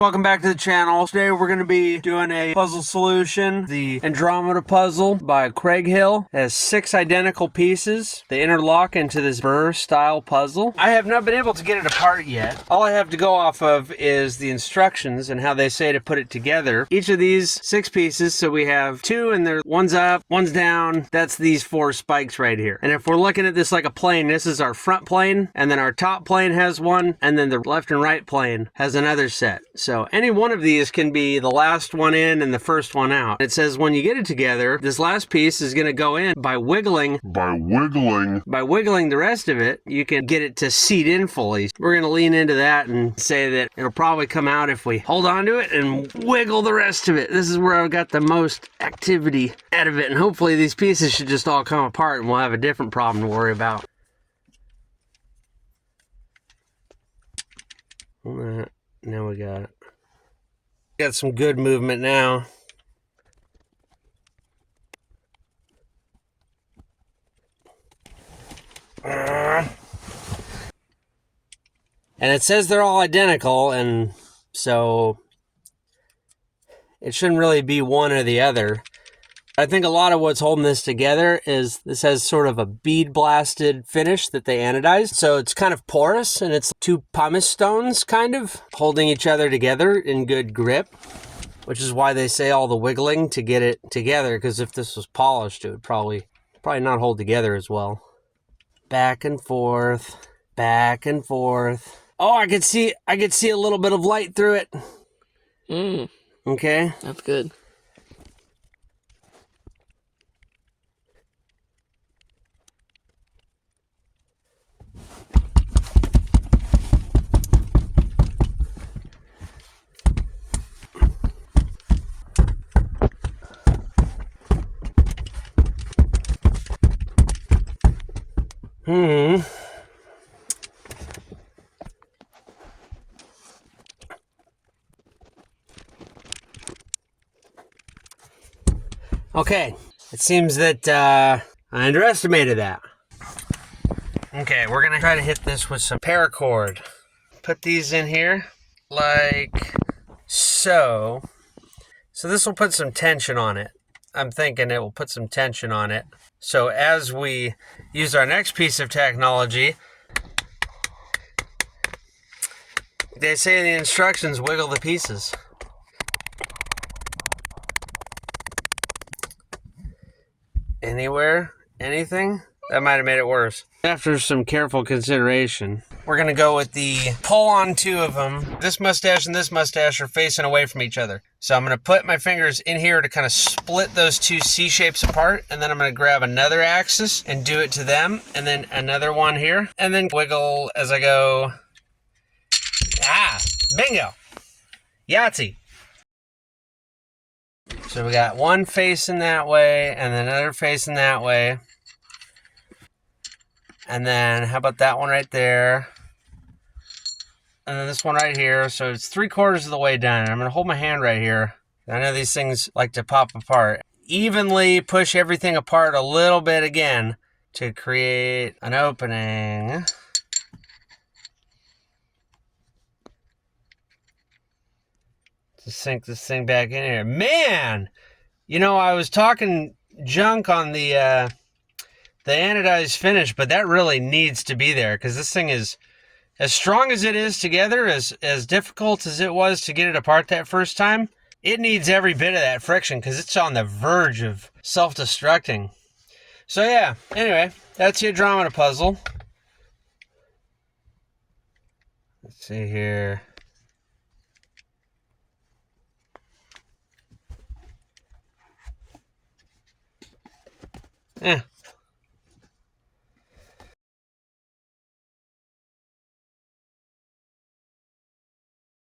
Welcome back to the channel. Today we're going to be doing a puzzle solution, the Andromeda puzzle by Craighill. It has 6 identical pieces. They interlock into this burr style puzzle. I have not been able to get it apart yet. All I have to go off of is the instructions and how they say to put it together. Each of these 6 pieces, so we have 2 and they're one's up, one's down. That's these 4 spikes right here. And if we're looking at this like a plane, this is our front plane, and then our top plane has one, and then the left and right plane has another set. So any one of these can be the last one in and the first one out. It says when you get it together, this last piece is going to go in by wiggling. By wiggling the rest of it, you can get it to seat in fully. We're going to lean into that and say that it'll probably come out if we hold on to it and wiggle the rest of it. This is where I've got the most activity out of it, and hopefully these pieces should just all come apart and we'll have a different problem to worry about. Now we got some good movement now. And it says they're all identical, and so it shouldn't really be one or the other. I think a lot of what's holding this together is this has sort of a bead blasted finish that they anodized. So it's kind of porous, and it's 2 pumice stones kind of holding each other together in good grip, which is why they say all the wiggling to get it together, because if this was polished, it would probably not hold together as well. Back and forth, back and forth. Oh, I could see a little bit of light through it. Okay. That's good. Okay, it seems that I underestimated that. Okay, we're gonna try to hit this with some paracord. Put these in here like so. So this will put some tension on it. I'm thinking it will put some tension on it. So as we use our next piece of technology, they say in the instructions, wiggle the pieces. Anywhere, anything? That might have made it worse. After some careful consideration, we're gonna go with the pull on 2 of them. This mustache and this mustache are facing away from each other. So I'm gonna put my fingers in here to kind of split those 2 C shapes apart, and then I'm gonna grab another axis and do it to them, and then another one here, and then wiggle as I go. Bingo! Yahtzee! So we got one facing that way, and then another facing that way. And then, how about that one right there? And then this one right here. So it's 3/4 of the way done. I'm going to hold my hand right here. I know these things like to pop apart. Evenly push everything apart a little bit again to create an opening. To sink this thing back in here. Man! You know, I was talking junk on the anodized finish, but that really needs to be there, because this thing is, as strong as it is together, as difficult as it was to get it apart that first time, it needs every bit of that friction, because it's on the verge of self-destructing. So yeah, anyway, that's the Andromeda puzzle. Let's see here.